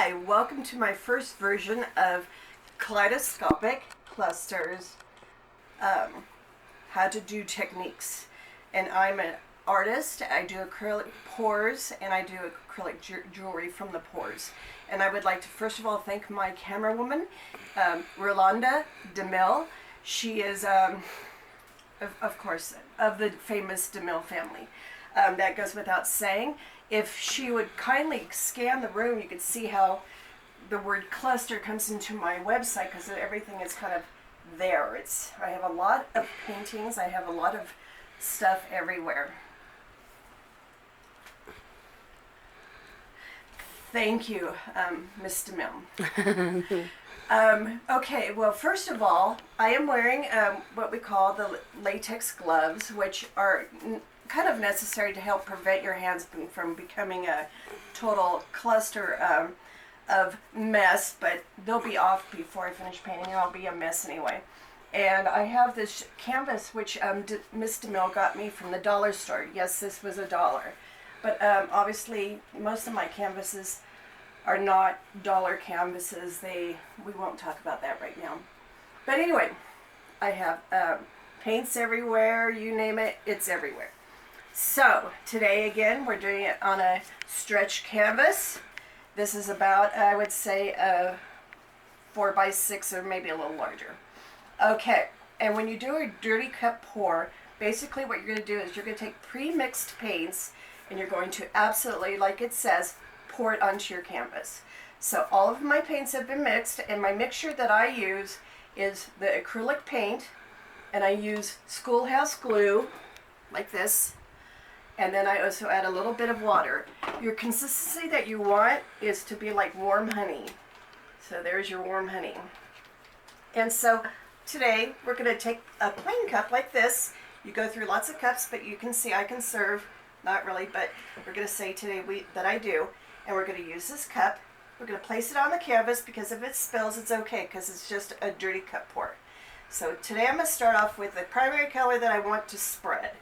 Hi, welcome to my first version of Kaleidoscopic Klusters, how to do techniques. And I'm an artist. I do acrylic pours and I do acrylic jewelry from the pours. And I would like to first of all thank my camera woman, Rolanda DeMille. She is, of course, of the famous DeMille family. That goes without saying. If she would kindly scan the room, you could see how the word cluster comes into my website, because everything is kind of there. I have a lot of paintings. I have a lot of stuff everywhere. Thank you, Miss DeMille. Okay, well, first of all, I am wearing what we call the latex gloves, which are kind of necessary to help prevent your hands from becoming a total cluster of mess, but they'll be off before I finish painting, and I'll be a mess anyway. And I have this canvas which Miss DeMille got me from the dollar store. Yes, this was $1, but obviously most of my canvases are not dollar canvases. We won't talk about that right now. But anyway, I have paints everywhere, you name it, it's everywhere. So today again we're doing it on a stretch canvas. This is about, I would say, 4x6 or maybe a little larger. Okay, and when you do a dirty cup pour, basically what you're going to do is you're going to take pre-mixed paints and you're going to absolutely, like it says, pour it onto your canvas. So all of my paints have been mixed, and my mixture that I use is the acrylic paint, and I use schoolhouse glue like this. And then I also add a little bit of water. Your consistency that you want is to be like warm honey. So there's your warm honey. And so today we're going to take a plain cup like this. You go through lots of cups, but you can see I can serve, not really, but we're going to say today that I do. And we're going to use this cup. We're going to place it on the canvas, because if it spills, it's okay, because it's just a dirty cup pour. So today I'm going to start off with the primary color that I want to spread.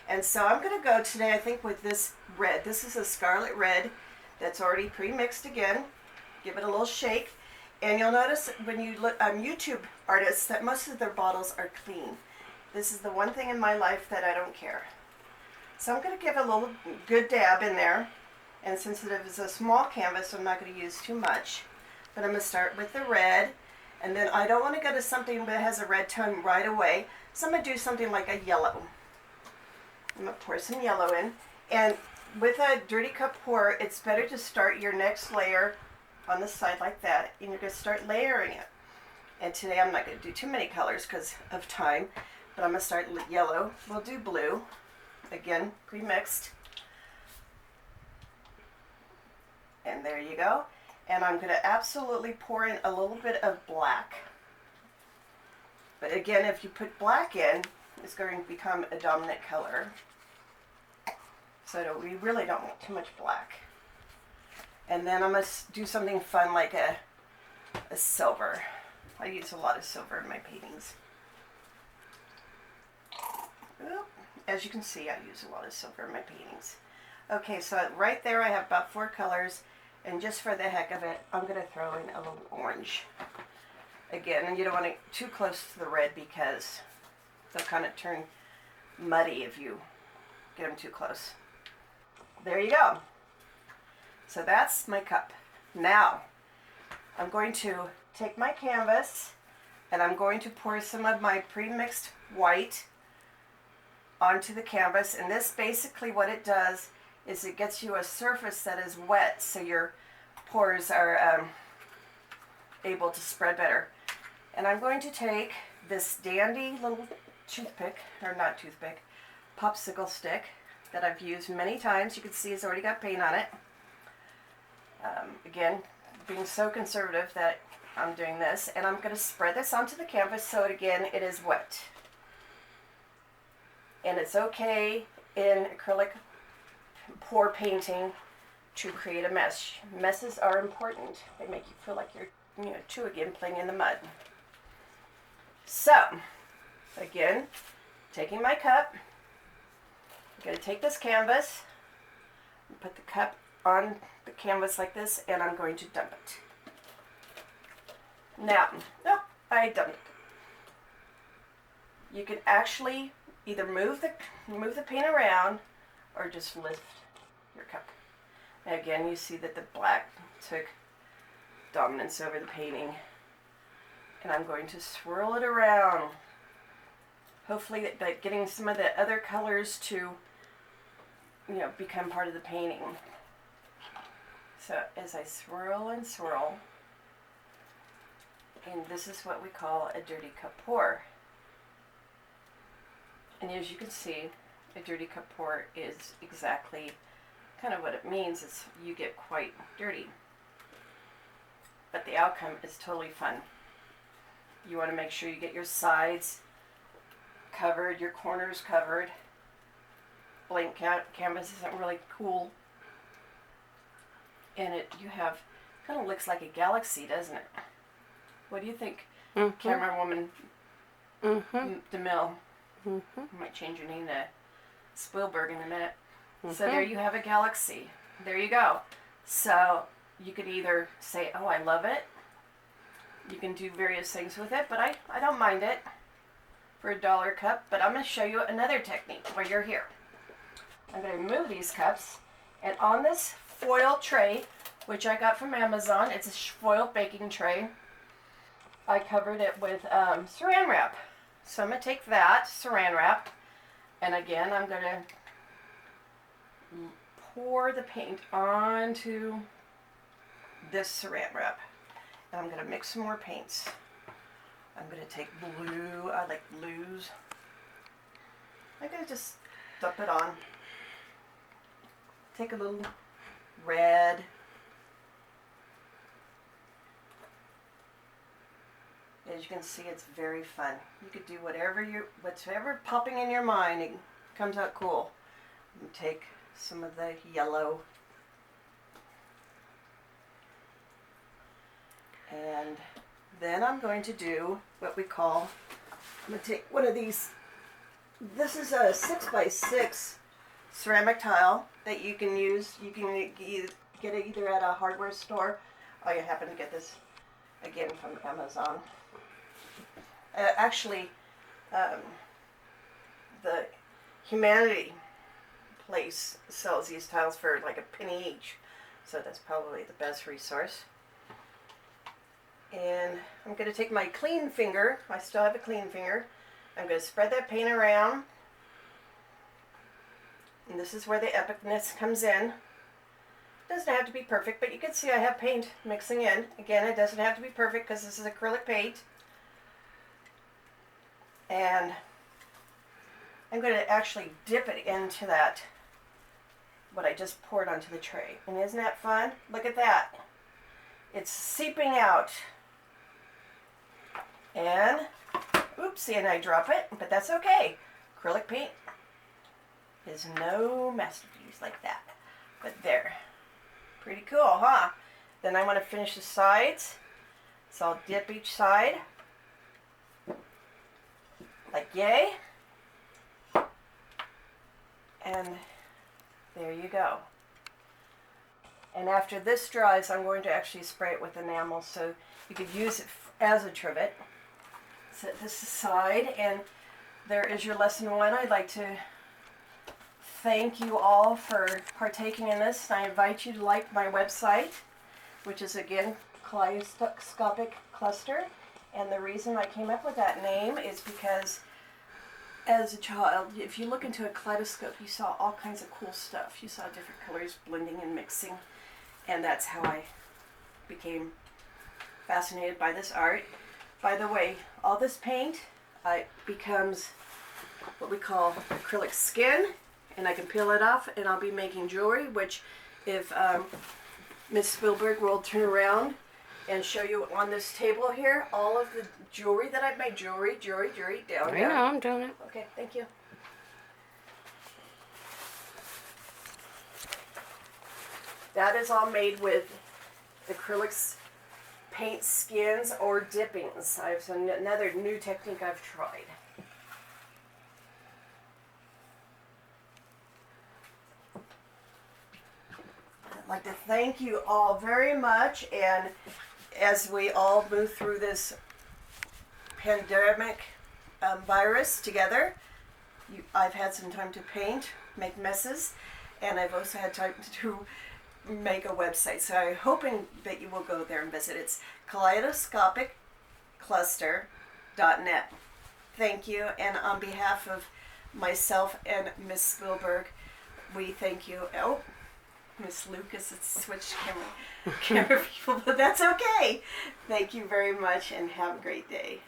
And so I'm going to go today, I think, with this red. This is a scarlet red that's already pre-mixed again. Give it a little shake. And you'll notice when you look on YouTube artists that most of their bottles are clean. This is the one thing in my life that I don't care. So I'm going to give a little good dab in there. And since it is a small canvas, I'm not going to use too much. But I'm going to start with the red. And then I don't want to go to something that has a red tone right away. So I'm going to do something like a yellow. I'm going to pour some yellow in. And with a dirty cup pour, it's better to start your next layer on the side like that. And you're going to start layering it. And today I'm not going to do too many colors because of time. But I'm going to start yellow. We'll do blue. Again, pre-mixed. And there you go. And I'm going to absolutely pour in a little bit of black. But again, if you put black in, it's going to become a dominant color. So we really don't want too much black. And then I'm going to do something fun like a silver. I use a lot of silver in my paintings. As you can see, I use a lot of silver in my paintings. Okay, so right there I have about 4 colors. And just for the heck of it, I'm going to throw in a little orange. Again, and you don't want it too close to the red, because they'll kind of turn muddy if you get them too close. There you go. So that's my cup. Now, I'm going to take my canvas and I'm going to pour some of my pre-mixed white onto the canvas. And this basically what it does is it gets you a surface that is wet, so your pores are able to spread better. And I'm going to take this dandy little toothpick, or not toothpick, popsicle stick that I've used many times. You can see it's already got paint on it. Again, being so conservative that I'm doing this, and I'm going to spread this onto the canvas so it is wet. And it's okay in acrylic pour painting to create a mess. Messes are important. They make you feel like you're, again, playing in the mud. So, again, taking my cup, I'm going to take this canvas and put the cup on the canvas like this, and I'm going to dump it. Now, nope, I dumped it. You can actually either move the paint around or just lift your cup. Now again, you see that the black took dominance over the painting. And I'm going to swirl it around. Hopefully getting some of the other colors to, become part of the painting. So as I swirl and swirl, and this is what we call a dirty cup pour. And as you can see, a dirty cup pour is exactly kind of what it means. Is you get quite dirty. But the outcome is totally fun. You want to make sure you get your sides covered, your corners covered. Blank canvas isn't really cool. And you have, kind of looks like a galaxy, doesn't it? What do you think, camera woman DeMille? You might change your name to Spielberg in a minute. So there you have a galaxy. There you go. So you could either say, oh, I love it. You can do various things with it, but I don't mind it for $1 cup. But I'm going to show you another technique while you're here. I'm going to remove these cups, and on this foil tray, which I got from Amazon, it's a foil baking tray, I covered it with saran wrap. So I'm going to take that saran wrap, and again, I'm going to pour the paint onto this saran wrap. And I'm going to mix some more paints. I'm going to take blue. I like blues. I'm going to just dump it on. Take a little red. As you can see, it's very fun. You could do whatever popping in your mind, it comes out cool. You take some of the yellow. And then I'm going to do what we call, I'm going to take one of these, this is a 6x6 ceramic tile that you can use. You can get it either at a hardware store, or you happen to get this, again, from Amazon. Actually, the Humanity place sells these tiles for like a penny each, so that's probably the best resource. And I'm going to take my clean finger, I still have a clean finger, I'm going to spread that paint around, and this is where the epicness comes in. It doesn't have to be perfect, but you can see I have paint mixing in. Again, it doesn't have to be perfect because this is acrylic paint. And I'm going to actually dip it into that, what I just poured onto the tray. And isn't that fun? Look at that. It's seeping out. And, oopsie, and I drop it, but that's okay. Acrylic paint is no masterpiece like that. But there. Pretty cool, huh? Then I want to finish the sides. So I'll dip each side. Like yay. And there you go. And after this dries, I'm going to actually spray it with enamel so you could use it as a trivet. Set this aside, and there is your lesson 1. I'd like to thank you all for partaking in this. I invite you to like my website, which is again Kaleidoscopic Kluster. And the reason I came up with that name is because as a child, if you look into a kaleidoscope, you saw all kinds of cool stuff. You saw different colors blending and mixing. And that's how I became fascinated by this art. By the way, all this paint becomes what we call acrylic skin, and I can peel it off, and I'll be making jewelry, which if Miss Spielberg will turn around and show you on this table here, all of the jewelry that I've made, jewelry, down. I know, I'm doing it. Okay, thank you. That is all made with acrylics, paint skins, or dippings. I have another new technique I've tried. I'd like to thank you all very much, and as we all move through this pandemic virus together, I've had some time to paint, make messes, and I've also had time to make a website. So I'm hoping that you will go there and visit. It's Kaleidoscopic Kluster.net. Thank you, and on behalf of myself and Miss Spielberg, we thank you. Oh, Miss Lucas has switched camera people, but that's okay. Thank you very much, and have a great day.